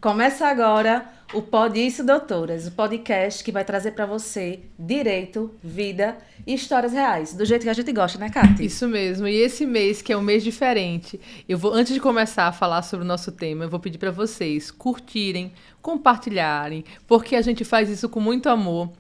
Começa agora o Pode Isso, Doutoras, o podcast que vai trazer para você direito, vida e histórias reais, do jeito que a gente gosta, né, Kati? Isso mesmo. E esse mês, que é um mês diferente, antes de começar a falar sobre o nosso tema, eu vou pedir para vocês curtirem, compartilharem, porque a gente faz isso com muito amor.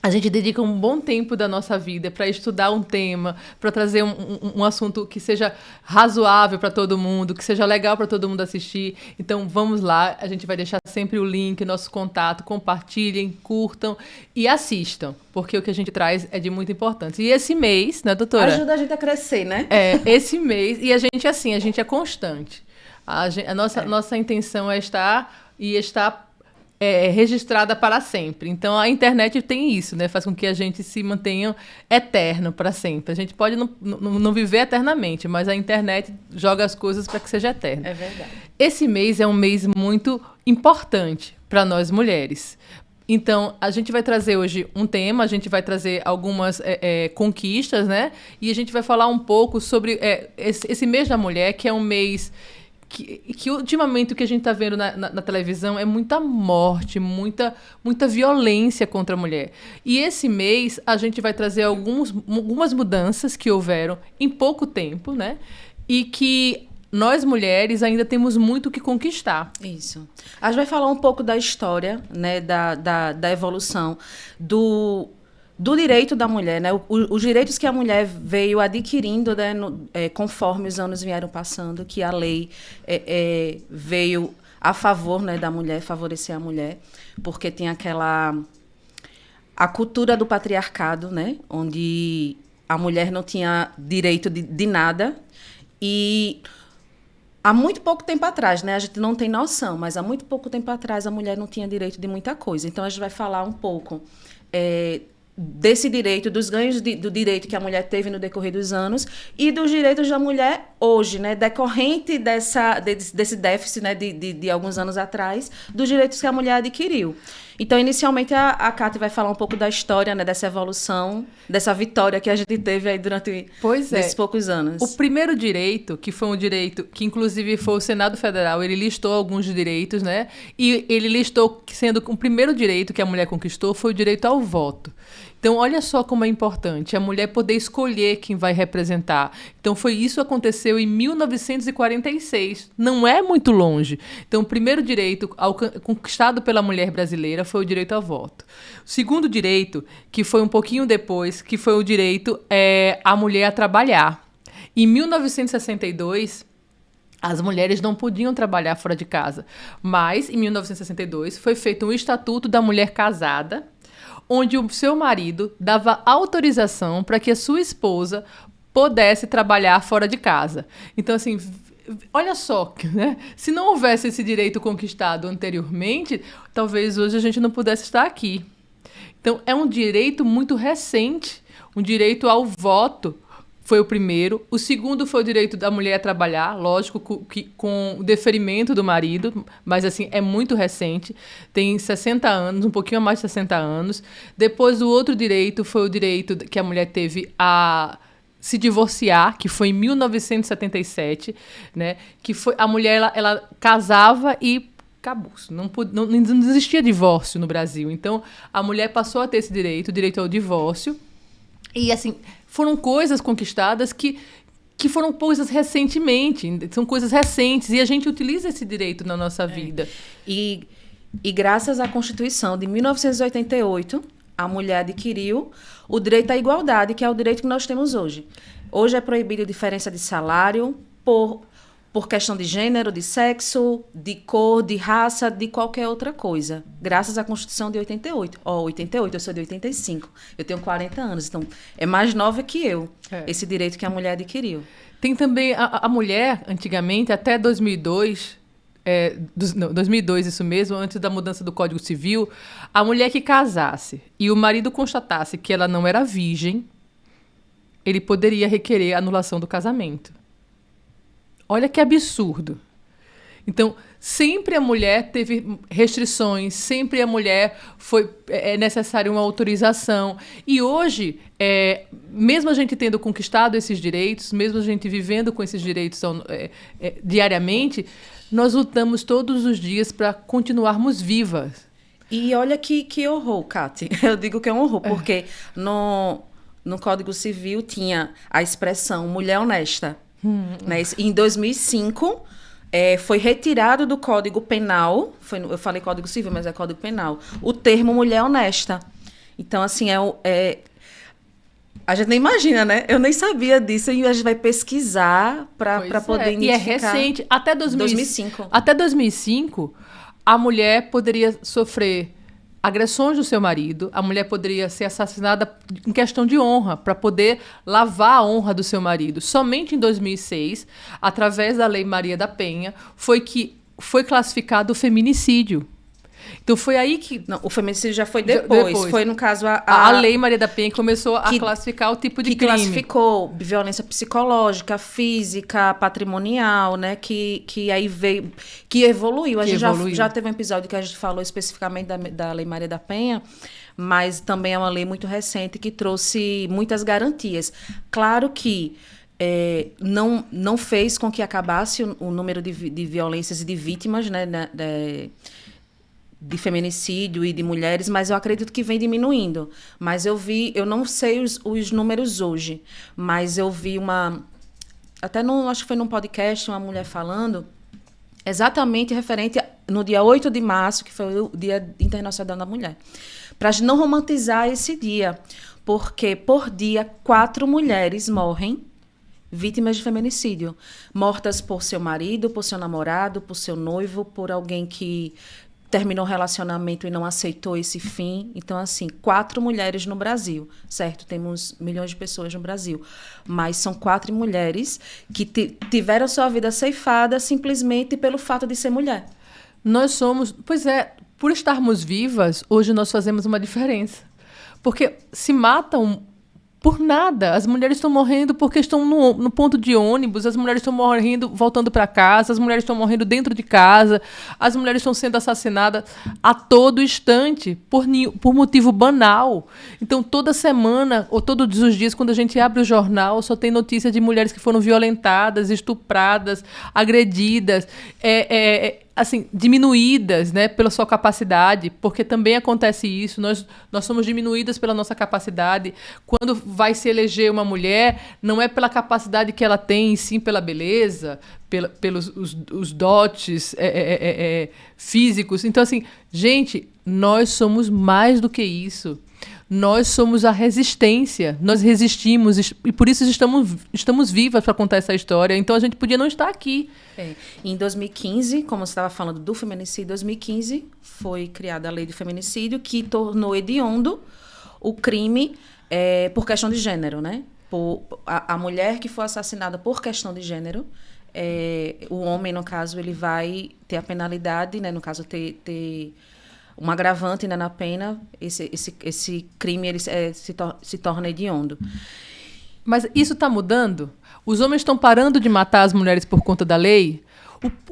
A gente dedica um bom tempo da nossa vida para estudar um tema, para trazer um assunto que seja razoável para todo mundo, que seja legal para todo mundo assistir. Então, vamos lá. A gente vai deixar sempre o link, nosso contato. Compartilhem, curtam e assistam, porque o que a gente traz é de muito importância. E esse mês, né, doutora? Ajuda a gente a crescer, né? Esse mês. E a gente é constante. Nossa intenção é estar registrada para sempre. Então, a internet tem isso, né? Faz com que a gente se mantenha eterno para sempre. A gente pode não viver eternamente, mas a internet joga as coisas para que seja eterno. É verdade. Esse mês é um mês muito importante para nós mulheres. Então, a gente vai trazer hoje um tema, a gente vai trazer algumas conquistas, né? E a gente vai falar um pouco sobre esse mês da mulher, que é um mês que ultimamente o que a gente está vendo na televisão é muita morte, muita violência contra a mulher. E esse mês a gente vai trazer algumas mudanças que houveram em pouco tempo, né? E que nós mulheres ainda temos muito o que conquistar. Isso. A gente vai falar um pouco da história, né? Da evolução do direito da mulher, né? Os direitos que a mulher veio adquirindo, né? Conforme os anos vieram passando, que a lei veio a favor, né, da mulher, favorecer a mulher, porque tem a cultura do patriarcado, né? Onde a mulher não tinha direito de nada. E há muito pouco tempo atrás, né? A gente não tem noção, mas há muito pouco tempo atrás a mulher não tinha direito de muita coisa. Então, a gente vai falar um pouco desse direito, dos ganhos do direito que a mulher teve no decorrer dos anos e dos direitos da mulher hoje, né, decorrente desse déficit, né, de alguns anos atrás, dos direitos que a mulher adquiriu. Então, inicialmente, a Kati vai falar um pouco da história, né, dessa evolução, dessa vitória que a gente teve aí durante esses poucos anos. O primeiro direito, que foi um direito que, inclusive, foi o Senado Federal, ele listou alguns direitos, né? E ele listou que, sendo o primeiro direito que a mulher conquistou, foi o direito ao voto. Então, olha só como é importante a mulher poder escolher quem vai representar. Então, isso que aconteceu em 1946. Não é muito longe. Então, o primeiro direito conquistado pela mulher brasileira foi o direito ao voto. O segundo direito, que foi um pouquinho depois, que foi o direito à mulher a trabalhar. Em 1962... as mulheres não podiam trabalhar fora de casa. Mas, em 1962, foi feito um Estatuto da Mulher Casada, onde o seu marido dava autorização para que a sua esposa pudesse trabalhar fora de casa. Então, assim, olha só, né? Se não houvesse esse direito conquistado anteriormente, talvez hoje a gente não pudesse estar aqui. Então, é um direito muito recente, um direito ao voto. Foi o primeiro. O segundo foi o direito da mulher a trabalhar, lógico, com o deferimento do marido, mas assim, é muito recente. Tem 60 anos, um pouquinho a mais de 60 anos. Depois, o outro direito foi o direito que a mulher teve a se divorciar, que foi em 1977, né? Que foi a mulher, ela casava e acabou. Não existia divórcio no Brasil. Então, a mulher passou a ter esse direito, o direito ao divórcio. E, assim, foram coisas conquistadas que foram coisas recentemente, são coisas recentes, e a gente utiliza esse direito na nossa vida. E graças à Constituição de 1988, a mulher adquiriu o direito à igualdade, que é o direito que nós temos hoje. Hoje é proibida a diferença de salário por questão de gênero, de sexo, de cor, de raça, de qualquer outra coisa. Graças à Constituição de 88. 88, eu sou de 85. Eu tenho 40 anos, então é mais nova que eu, esse direito que a mulher adquiriu. Tem também a mulher, antigamente, até 2002... 2002, isso mesmo, antes da mudança do Código Civil, a mulher que casasse e o marido constatasse que ela não era virgem, ele poderia requerer a anulação do casamento. Olha que absurdo. Então, sempre a mulher teve restrições, sempre a mulher foi necessária uma autorização. E hoje, mesmo a gente tendo conquistado esses direitos, mesmo a gente vivendo com esses direitos diariamente, nós lutamos todos os dias para continuarmos vivas. E olha que horror, Kati. Eu digo que é um horror, porque no Código Civil tinha a expressão mulher honesta. Né? Em 2005, foi retirado do Código Penal, eu falei Código Civil, mas é Código Penal, o termo mulher honesta. Então, assim, a gente nem imagina, né? Eu nem sabia disso e a gente vai pesquisar para poder identificar. E é recente, até 2005. Até 2005, a mulher poderia sofrer agressões do seu marido, a mulher poderia ser assassinada em questão de honra, para poder lavar a honra do seu marido. Somente em 2006, através da Lei Maria da Penha, foi classificado o feminicídio. Então foi aí que... Não, o feminicídio já foi depois. Foi, no caso, a Lei Maria da Penha que começou a classificar o tipo de crime. Que classificou violência psicológica, física, patrimonial, né? Que aí veio... Que evoluiu. A gente já teve um episódio que a gente falou especificamente da Lei Maria da Penha, mas também é uma lei muito recente que trouxe muitas garantias. Claro que não fez com que acabasse o número de violências e de vítimas, né? De feminicídio e de mulheres, mas eu acredito que vem diminuindo. Mas eu não sei os números hoje, mas eu vi acho que foi num podcast, uma mulher falando, exatamente referente no dia 8 de março, que foi o Dia Internacional da Mulher. Para a gente não romantizar esse dia, porque por dia 4 mulheres morrem vítimas de feminicídio, mortas por seu marido, por seu namorado, por seu noivo, por alguém que terminou o relacionamento e não aceitou esse fim. Então, assim, 4 mulheres no Brasil, certo? Temos milhões de pessoas no Brasil, mas são 4 mulheres que tiveram sua vida ceifada simplesmente pelo fato de ser mulher. Nós somos... Pois é, por estarmos vivas, hoje nós fazemos uma diferença. Porque se matam por nada. As mulheres estão morrendo porque estão no ponto de ônibus, as mulheres estão morrendo voltando para casa, as mulheres estão morrendo dentro de casa, as mulheres estão sendo assassinadas a todo instante por motivo banal. Então, toda semana, ou todos os dias, quando a gente abre o jornal, só tem notícia de mulheres que foram violentadas, estupradas, agredidas, assim, diminuídas, né, pela sua capacidade, porque também acontece isso, nós somos diminuídas pela nossa capacidade. Quando vai se eleger uma mulher, não é pela capacidade que ela tem, e sim pela beleza, pelos os dotes físicos. Então, assim, gente, nós somos mais do que isso. Nós somos a resistência, nós resistimos e por isso estamos vivas para contar essa história. Então a gente podia não estar aqui. Em 2015, como você estava falando do feminicídio, em 2015 foi criada a lei de feminicídio que tornou hediondo o crime por questão de gênero, né? A mulher que foi assassinada por questão de gênero, o homem, no caso, ele vai ter a penalidade, né? No caso, ter um agravante, né, na pena, esse crime ele, se torna hediondo. Mas isso está mudando? Os homens estão parando de matar as mulheres por conta da lei?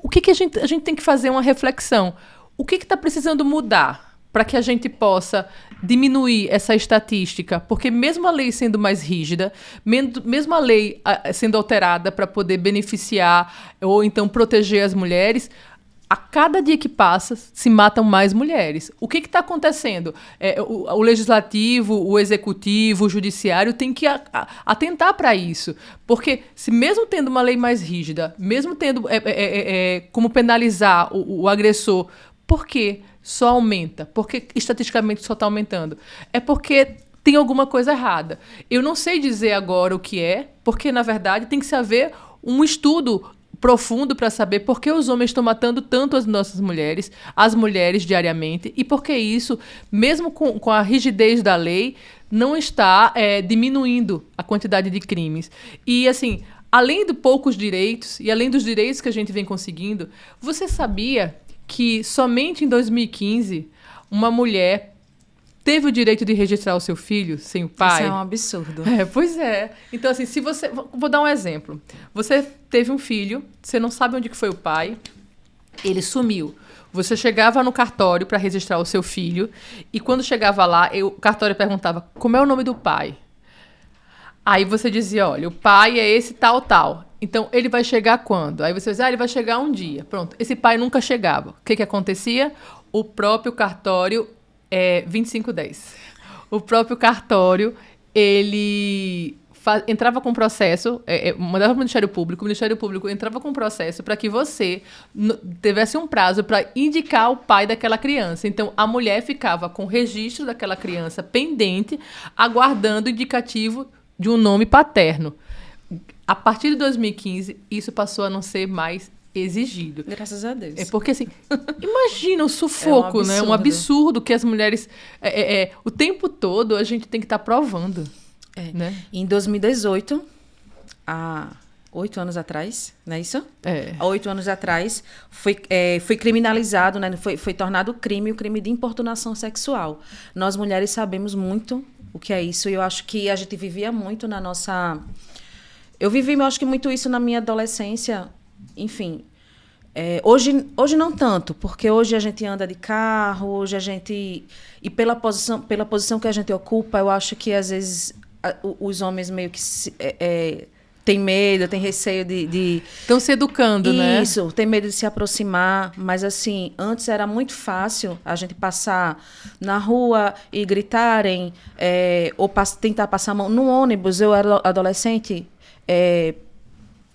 O que a gente tem que fazer uma reflexão? O que está precisando mudar para que a gente possa diminuir essa estatística? Porque mesmo a lei sendo mais rígida, mesmo a lei sendo alterada para poder beneficiar ou então proteger as mulheres, a cada dia que passa, se matam mais mulheres. O que está acontecendo? O legislativo, o executivo, o judiciário tem que atentar para isso. Porque se mesmo tendo uma lei mais rígida, mesmo tendo como penalizar o agressor, por que só aumenta? Porque estatisticamente só está aumentando? É porque tem alguma coisa errada. Eu não sei dizer agora o que é, porque, na verdade, tem que se haver um estudo profundo para saber por que os homens estão matando tanto as nossas mulheres, as mulheres diariamente, e por que isso, mesmo com a rigidez da lei, não está diminuindo a quantidade de crimes. E, assim, além de poucos direitos, e além dos direitos que a gente vem conseguindo, você sabia que somente em 2015 uma mulher teve o direito de registrar o seu filho sem o pai? Isso é um absurdo. Pois é. Então, assim, se você... Vou dar um exemplo. Você teve um filho, você não sabe onde que foi o pai, ele sumiu. Você chegava no cartório para registrar o seu filho e quando chegava lá, o cartório perguntava como é o nome do pai. Aí você dizia, olha, o pai é esse tal, tal. Então, ele vai chegar quando? Aí você diz, ele vai chegar um dia. Pronto, esse pai nunca chegava. O que acontecia? O próprio cartório, 2510. O próprio cartório, ele entrava com processo, mandava para o Ministério Público entrava com processo para que você tivesse um prazo para indicar o pai daquela criança. Então, a mulher ficava com o registro daquela criança pendente, aguardando o indicativo de um nome paterno. A partir de 2015, isso passou a não ser mais exigido. Graças a Deus. Porque, assim, imagina o sufoco, né? Um absurdo que as mulheres... o tempo todo a gente tem que estar provando. Né? Em 2018, há 8 anos atrás, não é isso? Há 8 anos atrás, foi criminalizado, né? Foi tornado crime o crime de importunação sexual. Nós, mulheres, sabemos muito o que é isso. E eu acho que a gente vivia muito na nossa... Eu vivi, eu acho que muito isso na minha adolescência. Enfim, hoje não tanto, porque hoje a gente anda de carro, hoje a gente... E pela posição que a gente ocupa, eu acho que, às vezes... os homens meio que têm medo, têm receio de... Estão se educando, né? Isso, tem medo de se aproximar. Mas, assim, antes era muito fácil a gente passar na rua e gritarem, ou tentar passar a mão. No ônibus, eu era adolescente,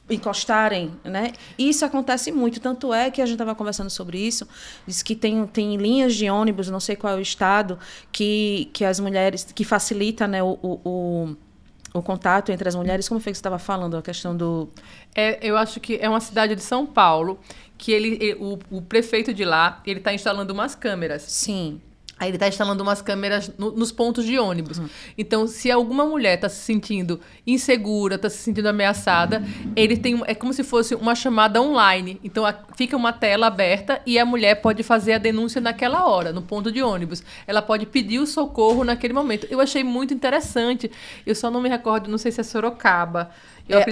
encostarem, né? Isso acontece muito. Tanto é que a gente estava conversando sobre isso, diz que tem linhas de ônibus, não sei qual é o estado, que as mulheres, que facilita, né, o contato entre as mulheres. Como foi que você estava falando, a questão do... eu acho que é uma cidade de São Paulo, que o prefeito de lá, ele está instalando umas câmeras. Sim. Aí ele está instalando umas câmeras nos pontos de ônibus. Então, se alguma mulher está se sentindo insegura, está se sentindo ameaçada, ele tem... É como se fosse uma chamada online. Então, fica uma tela aberta e a mulher pode fazer a denúncia naquela hora, no ponto de ônibus. Ela pode pedir o socorro naquele momento. Eu achei muito interessante. Eu só não me recordo, não sei se é Sorocaba.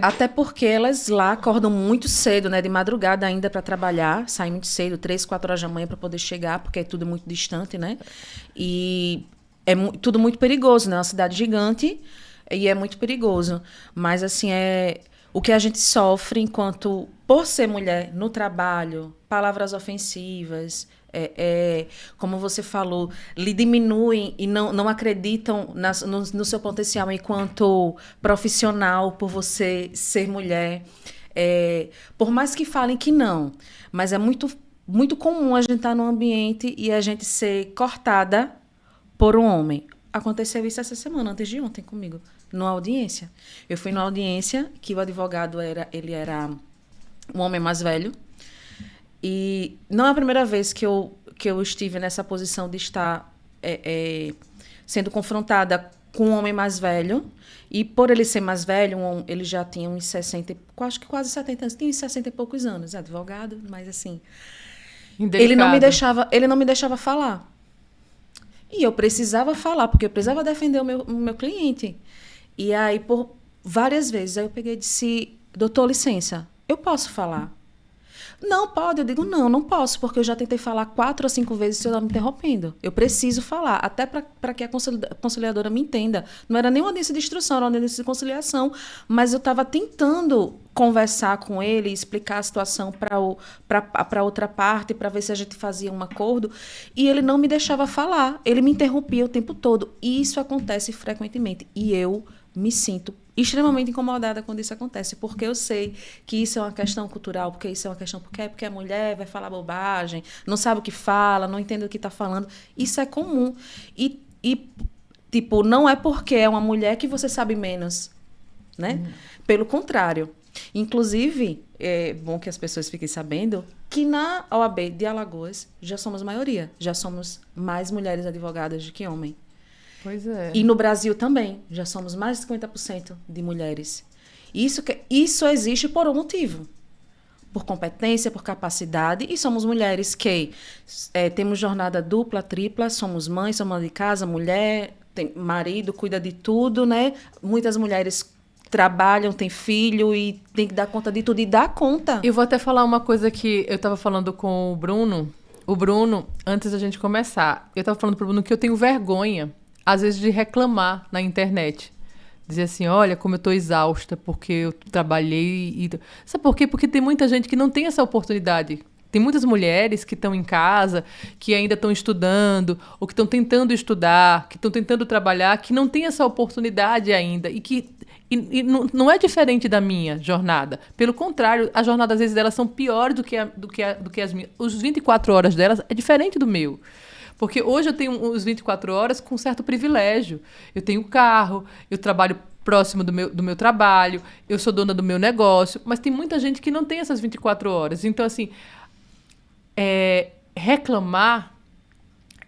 Até porque elas lá acordam muito cedo, né? De madrugada ainda para trabalhar. Saem muito cedo, 3, 4 horas da manhã para poder chegar, porque é tudo muito distante, né? E é tudo muito perigoso, né? É uma cidade gigante e é muito perigoso. Mas, assim, o que a gente sofre por ser mulher no trabalho, palavras ofensivas... como você falou, lhe diminuem e não acreditam no seu potencial enquanto profissional por você ser mulher. Por mais que falem que não, mas é muito, muito comum a gente estar num ambiente e a gente ser cortada por um homem. Aconteceu isso essa semana, antes de ontem, comigo, numa audiência. Eu fui numa audiência que o advogado era um homem mais velho. E não é a primeira vez que eu estive nessa posição de estar sendo confrontada com um homem mais velho. E por ele ser mais velho, ele já tinha uns 60, acho que quase 70 anos, tinha uns 60 e poucos anos, advogado, mas assim... Ele não me deixava falar. E eu precisava falar, porque eu precisava defender o meu cliente. E aí, por várias vezes, aí eu peguei e disse, doutor, licença, eu posso falar? Não, pode. Eu digo, não posso, porque eu já tentei falar 4 ou 5 vezes e o senhor está me interrompendo. Eu preciso falar, até para que a conciliadora me entenda. Não era nem uma audiência de instrução, era uma audiência de conciliação, mas eu estava tentando conversar com ele, explicar a situação para outra parte, para ver se a gente fazia um acordo, e ele não me deixava falar. Ele me interrompia o tempo todo. E isso acontece frequentemente. E eu me sinto extremamente incomodada quando isso acontece, porque eu sei que isso é uma questão cultural, porque isso é uma questão porque a mulher vai falar bobagem, não sabe o que fala, não entende o que está falando. Isso é comum. E, tipo, não é porque é uma mulher que você sabe menos, né? Pelo contrário. Inclusive, é bom que as pessoas fiquem sabendo que na OAB de Alagoas já somos maioria, já somos mais mulheres advogadas do que homens. Pois é. E no Brasil também, já somos mais de 50% de mulheres. Isso existe por um motivo. Por competência, por capacidade. E somos mulheres que temos jornada dupla, tripla, somos mães, somos dona de casa, mulher, tem marido, cuida de tudo, né? Muitas mulheres trabalham, têm filho e tem que dar conta de tudo. E dá conta. Eu vou até falar uma coisa que eu estava falando com o Bruno. O Bruno, antes da gente começar, eu estava falando para o Bruno que eu tenho vergonha às vezes, de reclamar na internet. Dizer assim, olha como eu estou exausta porque eu trabalhei. Sabe por quê? Porque tem muita gente que não tem essa oportunidade. Tem muitas mulheres que estão em casa, que ainda estão estudando, ou que estão tentando estudar, que estão tentando trabalhar, que não têm essa oportunidade ainda. E não é diferente da minha jornada. Pelo contrário, as jornadas, às vezes, delas são piores do que as minhas. Os 24 horas delas é diferente do meu. Porque hoje eu tenho os 24 horas com certo privilégio. Eu tenho carro, eu trabalho próximo do meu trabalho, eu sou dona do meu negócio, mas tem muita gente que não tem essas 24 horas. Então, assim, reclamar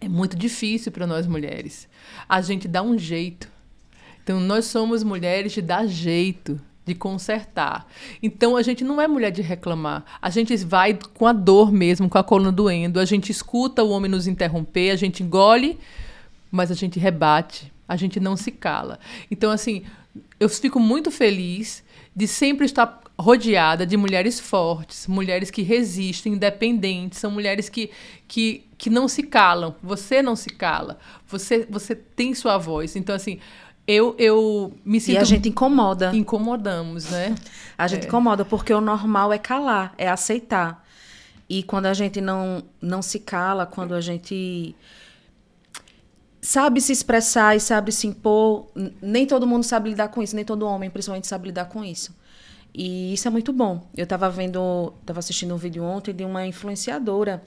é muito difícil para nós mulheres. A gente dá um jeito. Então, nós somos mulheres de dar jeito, de consertar. Então, a gente não é mulher de reclamar. A gente vai com a dor mesmo, com a coluna doendo. A gente escuta o homem nos interromper, a gente engole, mas a gente rebate. A gente não se cala. Então, assim, eu fico muito feliz de sempre estar rodeada de mulheres fortes, mulheres que resistem, independentes, são mulheres que não se calam. Você não se cala. Você tem sua voz. Então, assim, eu me sinto... E a gente incomoda. Incomodamos, né? A gente incomoda, porque o normal é calar, é aceitar. E quando a gente não se cala, quando a gente sabe se expressar e sabe se impor, nem todo mundo sabe lidar com isso, nem todo homem, principalmente, sabe lidar com isso. E isso é muito bom. Eu estava assistindo um vídeo ontem de uma influenciadora.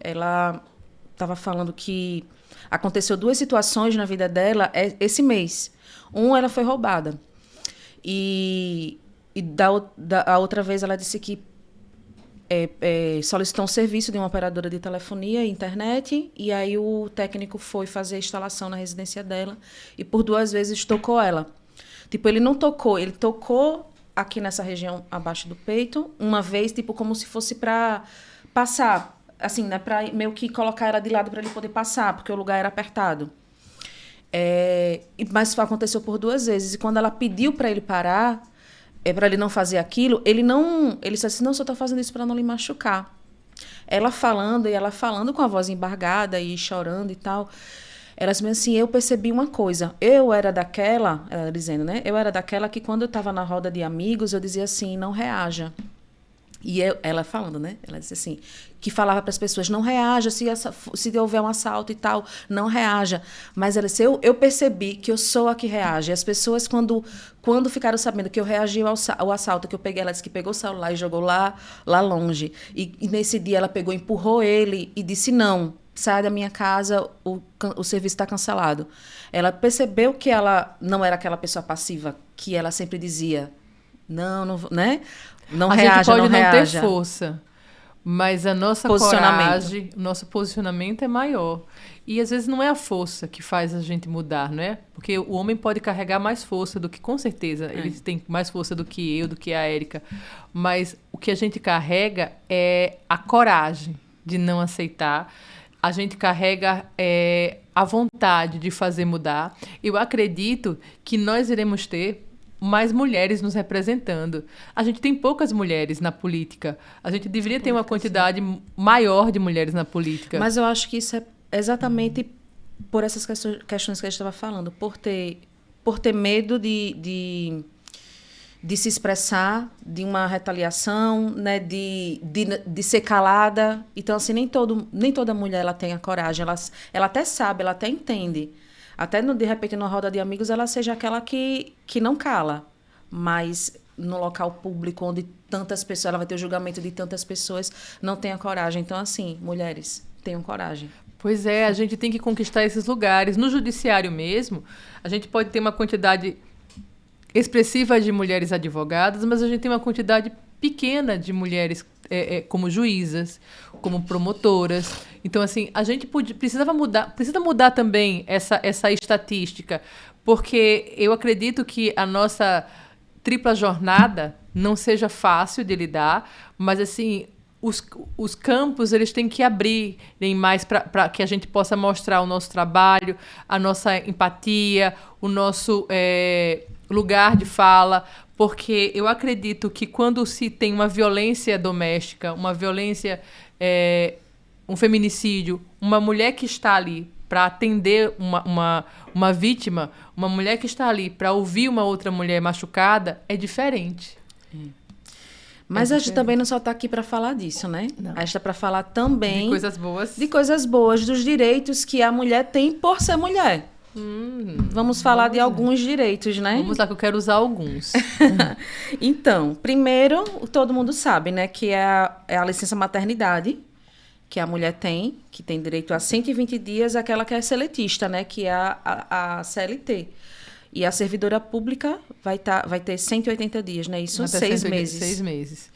Ela estava falando que aconteceu 2 situações na vida dela esse mês. Ela foi roubada. E a outra vez ela disse que solicitou um serviço de uma operadora de telefonia e internet, e aí o técnico foi fazer a instalação na residência dela e por 2 vezes tocou ela. Tipo, ele não tocou, ele tocou aqui nessa região abaixo do peito, uma vez, tipo, como se fosse para passar, assim, né, para meio que colocar ela de lado para ele poder passar, porque o lugar era apertado. Mas aconteceu por 2 vezes, e quando ela pediu para ele parar, para ele não fazer aquilo, ele só disse, não, só estou fazendo isso para não lhe machucar. Ela falando com a voz embargada e chorando e tal, ela disse assim, eu percebi uma coisa, ela dizendo, né, eu era daquela que quando eu estava na roda de amigos, eu dizia assim, não reaja. E ela falando, né, ela disse assim, que falava para as pessoas, não reaja, se houver um assalto e tal, não reaja. Mas ela disse, eu percebi que eu sou a que reage. E as pessoas, quando ficaram sabendo que eu reagi ao assalto, que eu peguei, ela disse que pegou o celular e jogou lá longe. E nesse dia ela pegou, empurrou ele e disse, não, sai da minha casa, o serviço está cancelado. Ela percebeu que ela não era aquela pessoa passiva que ela sempre dizia, não, né? Não reaja, não reaja. A gente pode não ter força, mas a nossa coragem, o nosso posicionamento é maior. E às vezes não é a força que faz a gente mudar, não é? Porque o homem pode carregar mais força do que, com certeza, ele tem mais força do que eu, do que a Érica. Mas o que a gente carrega é a coragem de não aceitar. A gente carrega a vontade de fazer mudar. Eu acredito que nós iremos ter mais mulheres nos representando. A gente tem poucas mulheres na política. A gente deveria ter uma quantidade maior de mulheres na política. Mas eu acho que isso é exatamente por essas questões que a gente estava falando, por ter medo de se expressar, de uma retaliação, né, de ser calada. Então, assim, nem toda mulher ela tem a coragem. Ela até sabe, ela até entende. Até, de repente, numa roda de amigos, ela seja aquela que não cala. Mas no local público, onde tantas pessoas, ela vai ter o julgamento de tantas pessoas, não tem a coragem. Então, assim, mulheres, tenham coragem. Pois é, a gente tem que conquistar esses lugares. No judiciário mesmo, a gente pode ter uma quantidade expressiva de mulheres advogadas, mas a gente tem uma quantidade pequena de mulheres como juízas, como promotoras. Então, assim, a gente precisa mudar também essa estatística, porque eu acredito que a nossa tripla jornada não seja fácil de lidar, mas, assim, os campos eles têm que abrirem mais para que a gente possa mostrar o nosso trabalho, a nossa empatia, o nosso lugar de fala, porque eu acredito que quando se tem uma violência doméstica, uma violência, um feminicídio, uma mulher que está ali para atender uma vítima, uma mulher que está ali para ouvir uma outra mulher machucada, é diferente. Mas a gente também não só está aqui para falar disso, né? Não. A gente está para falar também... De coisas boas. De coisas boas, dos direitos que a mulher tem por ser mulher. Vamos falar de alguns direitos, né? Vamos lá, que eu quero usar alguns. Então, primeiro, todo mundo sabe, né? Que é a licença maternidade, que a mulher tem, que tem direito a 120 dias, aquela que é seletista, né? Que é a CLT. E a servidora pública vai ter 180 dias, né? Isso, 6 meses. 6 meses.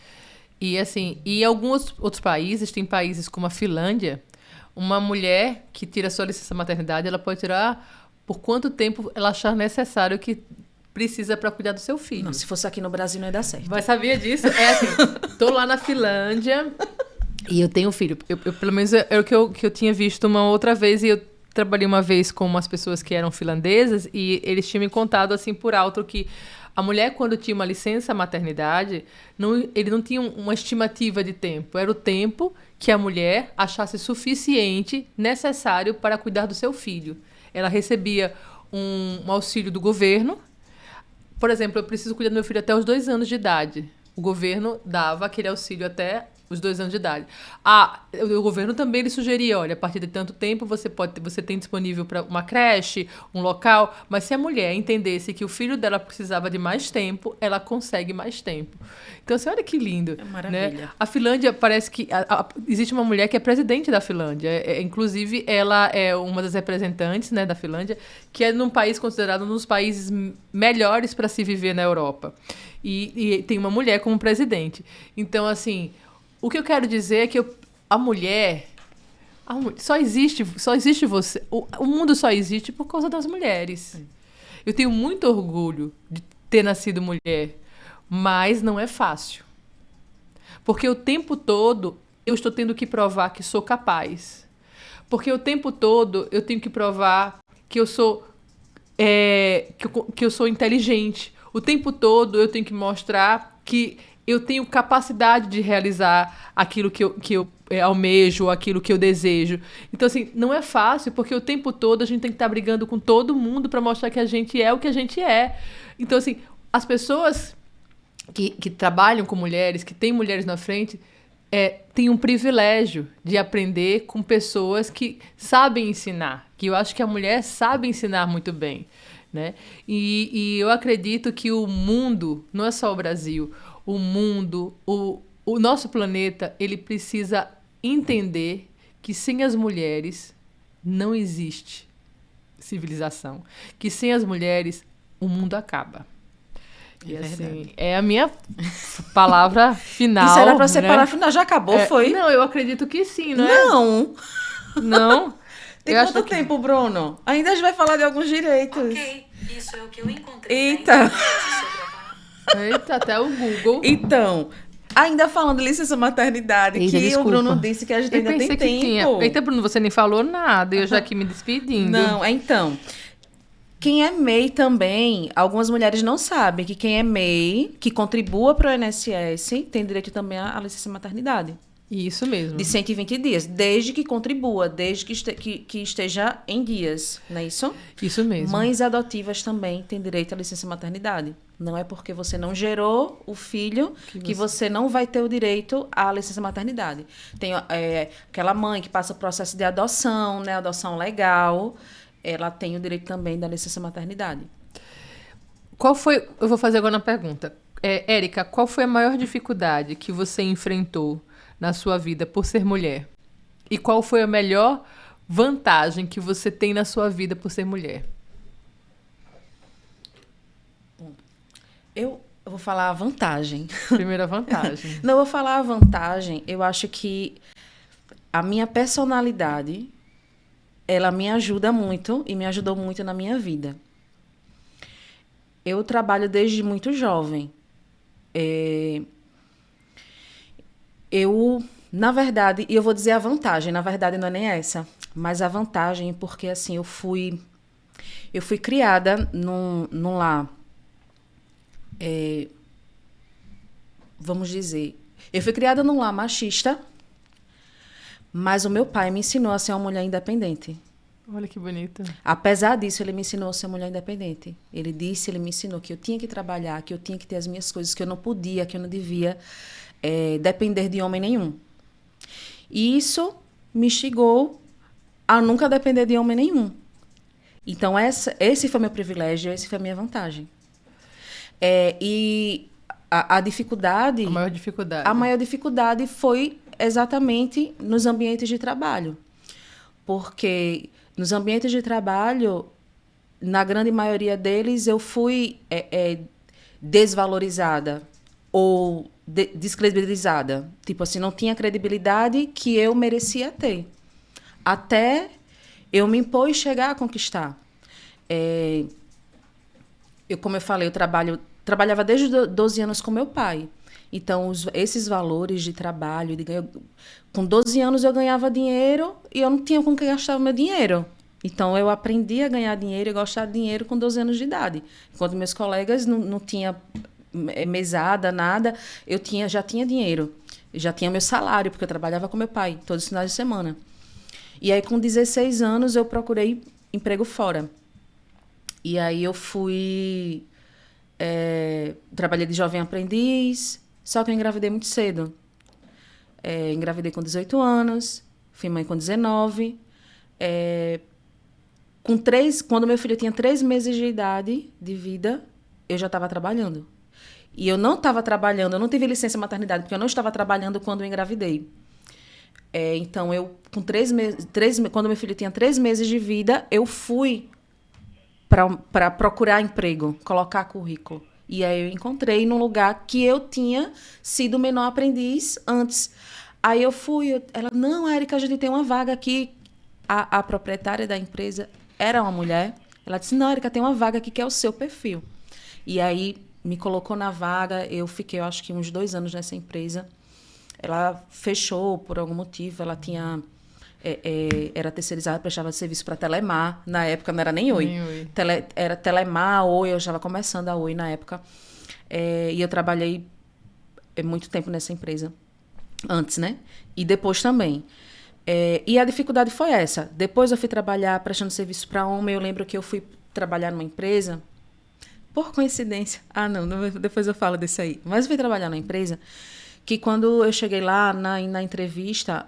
E assim, e alguns outros países, tem países como a Finlândia, uma mulher que tira sua licença maternidade, ela pode tirar por quanto tempo ela achar necessário que precisa para cuidar do seu filho. Não, se fosse aqui no Brasil não ia dar certo. Mas sabia disso? É assim, tô lá na Finlândia e eu tenho filho. Eu pelo menos é o que eu tinha visto uma outra vez, e eu trabalhei uma vez com umas pessoas que eram finlandesas e eles tinham me contado assim por alto que a mulher, quando tinha uma licença maternidade, ele não tinha uma estimativa de tempo. Era o tempo que a mulher achasse suficiente, necessário para cuidar do seu filho. Ela recebia um auxílio do governo. Por exemplo, eu preciso cuidar do meu filho até os 2 anos de idade. O governo dava aquele auxílio até os 2 anos de idade. O governo também ele sugeria, olha, a partir de tanto tempo você tem disponível para uma creche, um local, mas se a mulher entendesse que o filho dela precisava de mais tempo, ela consegue mais tempo. Então, assim, olha que lindo. É maravilha. Né? A Finlândia, parece que existe uma mulher que é presidente da Finlândia. Inclusive, ela é uma das representantes, né, da Finlândia, que é num país considerado um dos países melhores para se viver na Europa. E tem uma mulher como presidente. Então, assim, o que eu quero dizer é que a mulher só existe você. O mundo só existe por causa das mulheres. Eu tenho muito orgulho de ter nascido mulher, mas não é fácil. Porque o tempo todo eu estou tendo que provar que sou capaz. Porque o tempo todo eu tenho que provar que eu sou que eu sou inteligente. O tempo todo eu tenho que mostrar que eu tenho capacidade de realizar aquilo que eu almejo, aquilo que eu desejo. Então, assim, não é fácil, porque o tempo todo a gente tem que estar brigando com todo mundo para mostrar que a gente é o que a gente é. Então, assim, as pessoas que trabalham com mulheres, que têm mulheres na frente, têm um privilégio de aprender com pessoas que sabem ensinar, que eu acho que a mulher sabe ensinar muito bem, né? E eu acredito que o mundo, não é só o Brasil, o mundo, o nosso planeta, ele precisa entender que sem as mulheres não existe civilização. Que sem as mulheres o mundo acaba. E assim, é a minha palavra final. Isso era para ser né? palavra final, já acabou, foi? Não, eu acredito que sim, não é? Não. Tem Eu quanto tempo, Bruno? Ainda a gente vai falar de alguns direitos. Ok, isso é o que eu encontrei. Eita. Eita, até o Google. Então, ainda falando de licença maternidade, Eita, que desculpa. o Bruno disse que a gente ainda tem tempo. Eita, Bruno, você nem falou nada, eu já aqui me despedindo. Não, então, quem é MEI também, algumas mulheres não sabem que quem é MEI, que contribua para o INSS, tem direito também à licença maternidade. Isso mesmo. De 120 dias, desde que contribua, desde que esteja em dias, não é isso? Isso mesmo. Mães adotivas também têm direito à licença maternidade. Não é porque você não gerou o filho que você não vai ter o direito à licença maternidade. Tem aquela mãe que passa o processo de adoção, né, adoção legal, ela tem o direito também da licença maternidade. Eu vou fazer agora uma pergunta. Érica, qual foi a maior dificuldade que você enfrentou na sua vida por ser mulher? E qual foi a melhor vantagem que você tem na sua vida por ser mulher? Eu vou falar a vantagem. Primeira vantagem. Não, eu vou falar a vantagem. Eu acho que a minha personalidade, ela me ajuda muito e me ajudou muito na minha vida. Eu trabalho desde muito jovem. Na verdade, e eu vou dizer a vantagem, na verdade não é nem essa, mas a vantagem porque, assim, eu fui criada num lar, vamos dizer, eu fui criada num lar machista, mas o meu pai me ensinou a ser uma mulher independente. Olha que bonito. Apesar disso, ele me ensinou a ser mulher independente. Ele me ensinou que eu tinha que trabalhar, que eu tinha que ter as minhas coisas, que eu não podia, que eu não devia depender de homem nenhum. E isso me instigou a nunca depender de homem nenhum. Então, esse foi meu privilégio, esse foi a minha vantagem. E a dificuldade... A maior dificuldade foi exatamente nos ambientes de trabalho. Porque nos ambientes de trabalho, na grande maioria deles, eu fui desvalorizada ou descredibilizada. Tipo assim, não tinha a credibilidade que eu merecia ter. Até eu me impor e chegar a conquistar. Como eu falei, eu trabalhava desde os 12 anos com meu pai. Então, esses valores de trabalho, com 12 anos eu ganhava dinheiro e eu não tinha com quem gastar o meu dinheiro. Então, eu aprendi a ganhar dinheiro e gostar de dinheiro com 12 anos de idade. Enquanto meus colegas não tinham mesada, nada, já tinha dinheiro. Já tinha meu salário, porque eu trabalhava com meu pai todos os finais de semana. E aí, com 16 anos, eu procurei emprego fora. E aí, eu fui... trabalhei de jovem aprendiz, só que eu engravidei muito cedo. Engravidei com 18 anos, fui mãe com 19. Quando meu filho tinha 3 meses de idade de vida, eu já estava trabalhando. E eu não estava trabalhando, eu não tive licença maternidade, porque eu não estava trabalhando quando eu engravidei. Então, com 3 meses, quando meu filho tinha 3 meses de vida, eu fui para procurar emprego, colocar currículo. E aí eu encontrei num lugar que eu tinha sido menor aprendiz antes. Aí eu fui, ela, não, Érica, a gente tem uma vaga aqui. A proprietária da empresa era uma mulher. Ela disse, não, Érica, tem uma vaga aqui que é o seu perfil. E aí me colocou na vaga, eu fiquei, eu acho que uns 2 anos nessa empresa. Ela fechou por algum motivo, ela tinha... era terceirizada, prestava serviço para Telemar. Na época não era nem Oi. Era Telemar, Oi, eu estava começando a Oi na época. E eu trabalhei muito tempo nessa empresa. Antes, né? E depois também. E a dificuldade foi essa. Depois eu fui trabalhar prestando serviço para homem. Eu lembro que eu fui trabalhar numa empresa, por coincidência. Depois eu falo disso aí. Mas eu fui trabalhar numa empresa que quando eu cheguei lá na entrevista...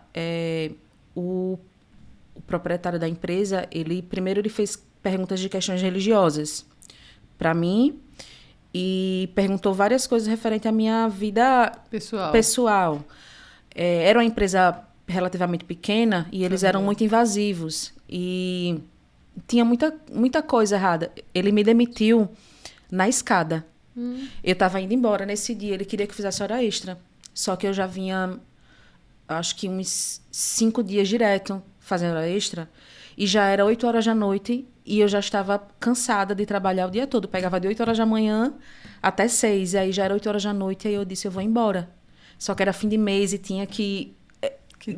O proprietário da empresa, primeiro ele fez perguntas de questões religiosas para mim e perguntou várias coisas referentes à minha vida pessoal. Era uma empresa relativamente pequena e eles eram muito invasivos e tinha muita coisa errada. Ele me demitiu na escada. Eu estava indo embora nesse dia, ele queria que eu fizesse hora extra. Só que eu já vinha... acho que uns 5 dias direto fazendo hora extra, e já era 8 horas da noite, e eu já estava cansada de trabalhar o dia todo. Pegava de 8 horas da manhã até 6, e aí já era 8 horas da noite, e aí eu disse, eu vou embora. Só que era fim de mês e tinha que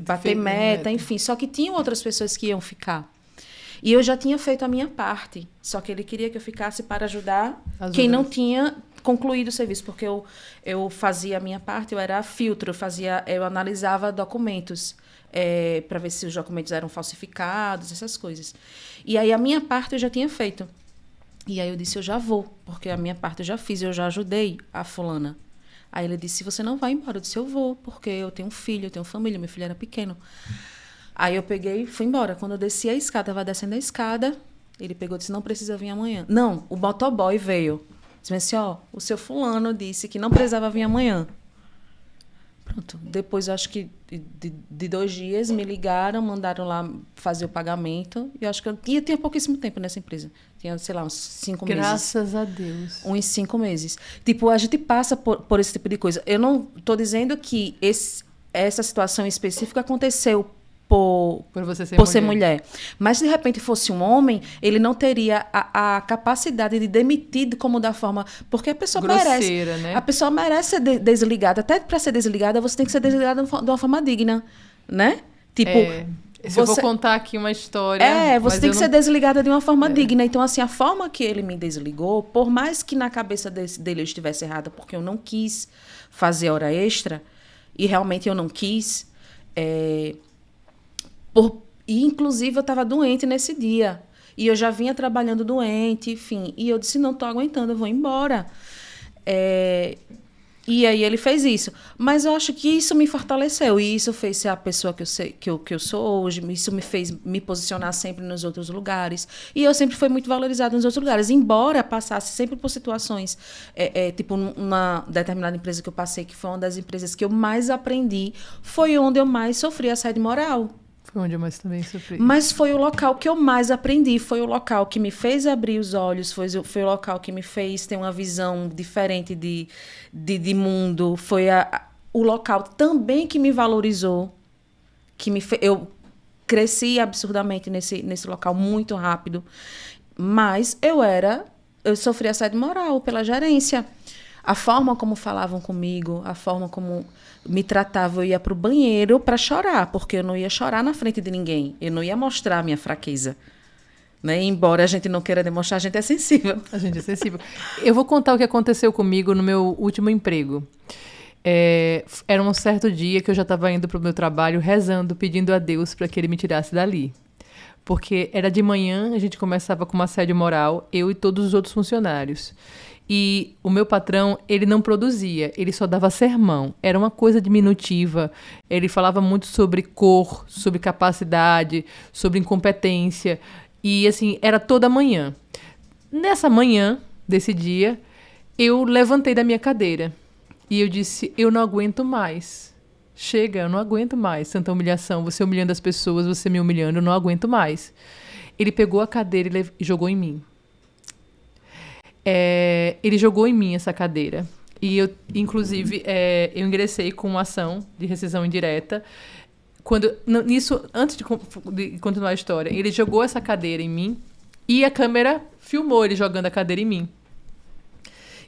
bater meta, enfim. Só que tinham outras pessoas que iam ficar. E eu já tinha feito a minha parte, só que ele queria que eu ficasse para ajudar quem não tinha concluído o serviço, porque eu fazia a minha parte, eu era filtro, eu analisava documentos para ver se os documentos eram falsificados, essas coisas. E aí a minha parte eu já tinha feito. E aí eu disse, eu já vou, porque a minha parte eu já fiz, eu já ajudei a fulana. Aí ele disse, você não vai embora? Eu disse, eu vou, porque eu tenho um filho, eu tenho família, meu filho era pequeno. Aí eu peguei e fui embora. Quando eu desci a escada, estava descendo a escada, ele pegou e disse, não precisa vir amanhã. Não, o motoboy veio. Disse assim, o seu fulano disse que não precisava vir amanhã. Pronto. Depois, acho que de 2 dias, me ligaram, mandaram lá fazer o pagamento. E acho que eu tinha pouquíssimo tempo nessa empresa. Tinha, sei lá, uns 5 meses. Graças a Deus. Uns 5 meses. Tipo, a gente passa por esse tipo de coisa. Eu não estou dizendo que essa situação específica aconteceu por você ser mulher. Mas se de repente fosse um homem, ele não teria a capacidade de demitir como da forma... Porque a pessoa grosseira, merece... né? A pessoa merece ser desligada. Até para ser desligada, você tem que ser desligada de uma forma digna, né? Tipo... eu vou contar aqui uma história... você tem que ser desligada de uma forma digna. Então, assim, a forma que ele me desligou, por mais que na cabeça dele eu estivesse errada, porque eu não quis fazer hora extra, e realmente eu não quis... E, inclusive, eu estava doente nesse dia. E eu já vinha trabalhando doente, enfim. E eu disse, não estou aguentando, eu vou embora. E aí ele fez isso. Mas eu acho que isso me fortaleceu. E isso fez ser a pessoa que eu sou hoje. Isso me fez me posicionar sempre nos outros lugares. E eu sempre fui muito valorizada nos outros lugares. Embora passasse sempre por situações... tipo, numa determinada empresa que eu passei, que foi uma das empresas que eu mais aprendi, foi onde eu mais sofri assédio moral. Foi onde eu mais também sofri. Mas foi o local que eu mais aprendi, foi o local que me fez abrir os olhos, foi o local que me fez ter uma visão diferente de mundo, foi o local também que me valorizou, eu cresci absurdamente nesse local muito rápido, mas eu sofri assédio moral pela gerência. A forma como falavam comigo, a forma como me tratavam, eu ia para o banheiro para chorar, porque eu não ia chorar na frente de ninguém. Eu não ia mostrar a minha fraqueza. Né? Embora a gente não queira demonstrar, a gente é sensível. A gente é sensível. Eu vou contar o que aconteceu comigo no meu último emprego. Era um certo dia que eu já estava indo para o meu trabalho, rezando, pedindo a Deus para que ele me tirasse dali. Porque era de manhã, a gente começava com uma assédio moral, eu e todos os outros funcionários. E o meu patrão, ele não produzia, ele só dava sermão. Era uma coisa diminutiva. Ele falava muito sobre cor, sobre capacidade, sobre incompetência. E, assim, era toda manhã. Nessa manhã desse dia, eu levantei da minha cadeira. E eu disse, eu não aguento mais. Chega, eu não aguento mais tanta humilhação. Você humilhando as pessoas, você me humilhando, eu não aguento mais. Ele pegou a cadeira e jogou em mim. Ele jogou em mim essa cadeira. E eu, inclusive, eu ingressei com uma ação de rescisão indireta. Antes de continuar a história, ele jogou essa cadeira em mim e a câmera filmou ele jogando a cadeira em mim.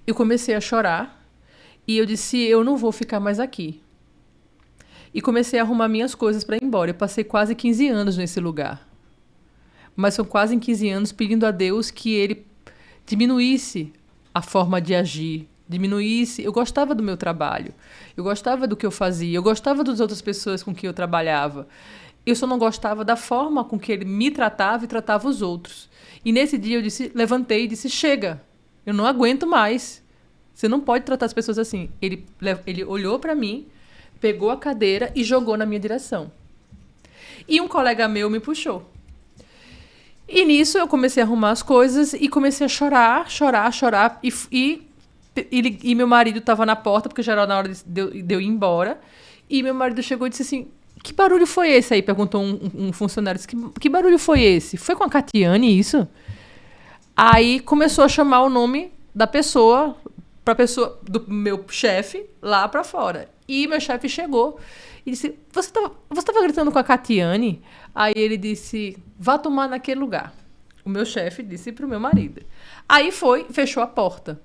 Eu comecei a chorar e eu disse, eu não vou ficar mais aqui. E comecei a arrumar minhas coisas para ir embora. Eu passei quase 15 anos nesse lugar. Mas são quase 15 anos pedindo a Deus que ele diminuísse a forma de agir, diminuísse... Eu gostava do meu trabalho, eu gostava do que eu fazia, eu gostava das outras pessoas com quem eu trabalhava. Eu só não gostava da forma com que ele me tratava e tratava os outros. E nesse dia eu levantei e disse, chega, eu não aguento mais. Você não pode tratar as pessoas assim. Ele olhou para mim, pegou a cadeira e jogou na minha direção. E um colega meu me puxou. E nisso eu comecei a arrumar as coisas e comecei a chorar. E meu marido estava na porta, porque já era na hora de eu ir embora. E meu marido chegou e disse assim, que barulho foi esse aí? Perguntou um funcionário. Disse, que barulho foi esse? Foi com a Catiane isso? Aí começou a chamar o nome da pessoa, do meu chefe, lá para fora. E meu chefe chegou e disse, você tava gritando com a Catiane? Aí ele disse, vá tomar naquele lugar. O meu chefe disse pro meu marido. Aí fechou a porta.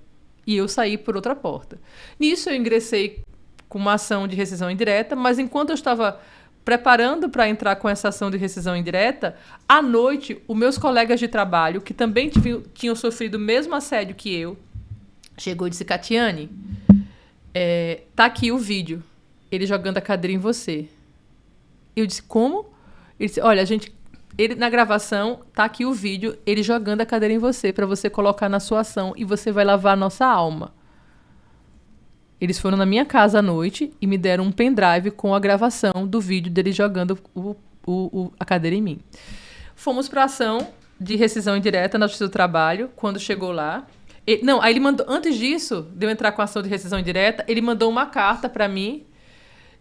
E eu saí por outra porta. Nisso eu ingressei com uma ação de rescisão indireta, mas enquanto eu estava preparando para entrar com essa ação de rescisão indireta, à noite, os meus colegas de trabalho, que também tinham sofrido o mesmo assédio que eu, chegou e disse, Catiane, tá aqui o vídeo. Ele jogando a cadeira em você. Eu disse, como? Ele disse, olha, na gravação, tá aqui o vídeo, ele jogando a cadeira em você, para você colocar na sua ação e você vai lavar a nossa alma. Eles foram na minha casa à noite e me deram um pendrive com a gravação do vídeo dele jogando a cadeira em mim. Fomos para a ação de rescisão indireta na Justiça do Trabalho, quando chegou lá. Aí ele mandou, antes disso, de eu entrar com a ação de rescisão indireta, ele mandou uma carta para mim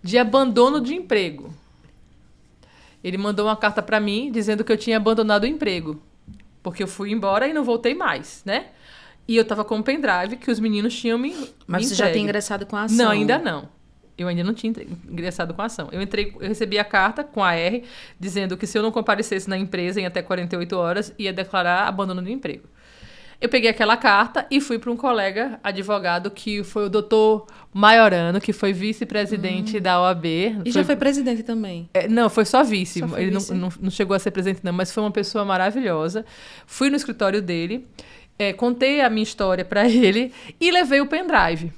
de abandono de emprego. Ele mandou uma carta para mim dizendo que eu tinha abandonado o emprego. Porque eu fui embora e não voltei mais, né? E eu estava com um pendrive que os meninos tinham me Mas você já tem ingressado com a ação? Não, ainda não. Eu ainda não tinha ingressado com a ação. Eu recebi a carta com a R dizendo que se eu não comparecesse na empresa em até 48 horas, ia declarar abandono do emprego. Eu peguei aquela carta e fui para um colega advogado que foi o doutor Maiorano, que foi vice-presidente da OAB. E já foi presidente também? Não, foi só vice. Só foi ele vice. Não chegou a ser presidente, não, mas foi uma pessoa maravilhosa. Fui no escritório dele, contei a minha história para ele e levei o pendrive.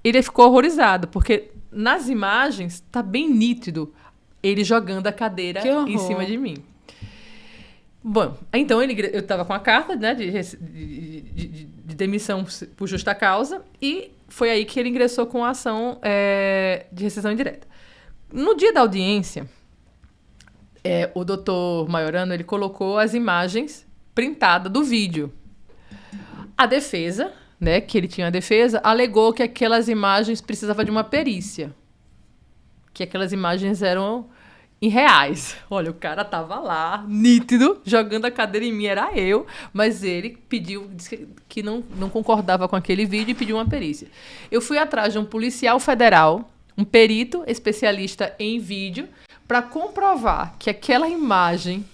Ele ficou horrorizado, porque nas imagens tá bem nítido ele jogando a cadeira em cima de mim. Bom, então eu estava com a carta, né, de demissão por justa causa e foi aí que ele ingressou com a ação de rescisão indireta. No dia da audiência, o doutor Maiorano, ele colocou as imagens printadas do vídeo. A defesa, né, que ele tinha a defesa, alegou que aquelas imagens precisavam de uma perícia. Que aquelas imagens eram irreais. Olha, o cara tava lá, nítido, jogando a cadeira em mim, era eu, mas ele disse que não concordava com aquele vídeo e pediu uma perícia. Eu fui atrás de um policial federal, um perito especialista em vídeo, para comprovar que aquela imagem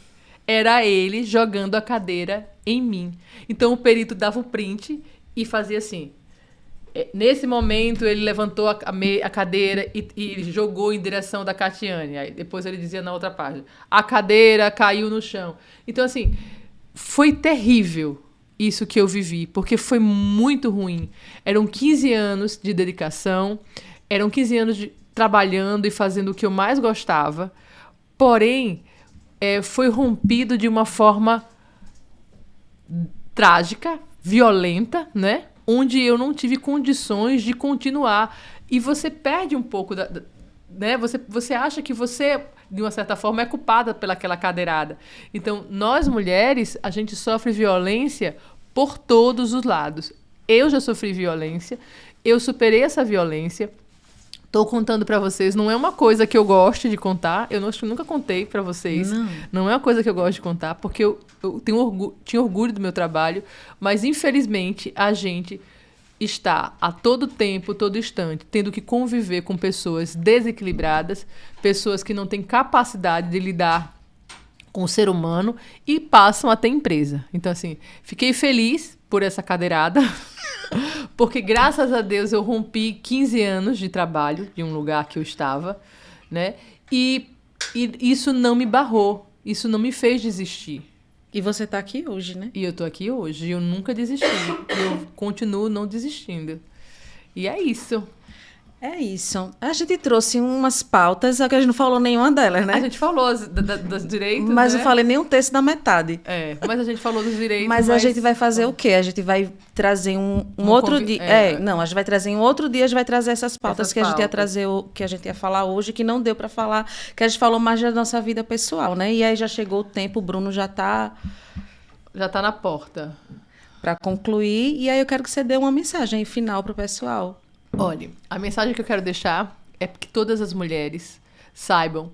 era ele jogando a cadeira em mim. Então o perito dava o print e fazia assim. Nesse momento, ele levantou a cadeira e jogou em direção da Catiane. Aí depois ele dizia na outra página, a cadeira caiu no chão. Então, assim, foi terrível isso que eu vivi, porque foi muito ruim. Eram 15 anos de dedicação, eram 15 anos trabalhando e fazendo o que eu mais gostava, porém, foi rompido de uma forma trágica, violenta, né? Onde eu não tive condições de continuar. E você perde um pouco né? Você acha que você, de uma certa forma, é culpada pelaquela cadeirada. Então, nós mulheres, a gente sofre violência por todos os lados. Eu já sofri violência, eu superei essa violência. Estou contando para vocês, não é uma coisa que eu goste de contar, eu nunca contei para vocês. Não é uma coisa que eu gosto de contar, porque eu tinha orgulho do meu trabalho, mas infelizmente a gente está a todo tempo, todo instante, tendo que conviver com pessoas desequilibradas, pessoas que não têm capacidade de lidar com o ser humano e passam a ter empresa. Então, assim, fiquei feliz por essa cadeirada, porque graças a Deus eu rompi 15 anos de trabalho de um lugar que eu estava, né? E isso não me barrou, isso não me fez desistir. E você está aqui hoje, né? E eu tô aqui hoje, e eu nunca desisti. Eu continuo não desistindo. E é isso. É isso. A gente trouxe umas pautas, só que a gente não falou nenhuma delas, né? A gente falou dos direitos, mas né? não falei nem um terço da metade. Mas a gente falou dos direitos. Mas a gente vai fazer o quê? A gente vai trazer um outro dia. Não, a gente vai trazer em outro dia, a gente vai trazer essas pautas que a gente ia trazer, que a gente ia falar hoje, que não deu para falar, que a gente falou mais da nossa vida pessoal, né? E aí já chegou o tempo, o Bruno já tá na porta. Para concluir, e aí eu quero que você dê uma mensagem final pro pessoal. Olha, a mensagem que eu quero deixar é que todas as mulheres saibam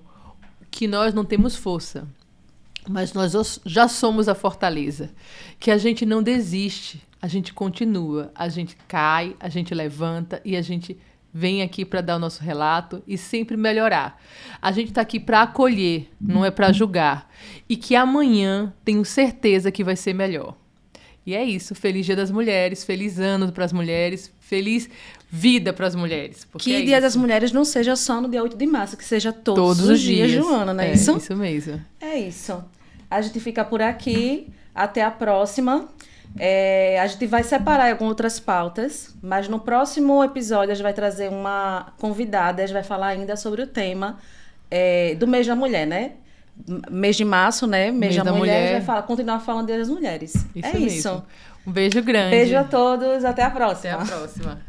que nós não temos força, mas nós já somos a fortaleza. Que a gente não desiste, a gente continua, a gente cai, a gente levanta e a gente vem aqui para dar o nosso relato e sempre melhorar. A gente está aqui para acolher, não é para julgar. E que amanhã tenho certeza que vai ser melhor. E é isso. Feliz Dia das Mulheres, feliz ano para as mulheres, feliz vida para as mulheres. Que Dia das Mulheres não seja só no dia 8 de março, que seja todos os dias do ano, não é isso? Isso mesmo. É isso. A gente fica por aqui. Até a próxima. A gente vai separar algumas outras pautas, mas no próximo episódio a gente vai trazer uma convidada, a gente vai falar ainda sobre o tema do mês da mulher, né? Mês de março, né? Mês da mulher. A gente vai continuar falando das mulheres. Isso. Um beijo grande. Beijo a todos. Até a próxima. Até a próxima.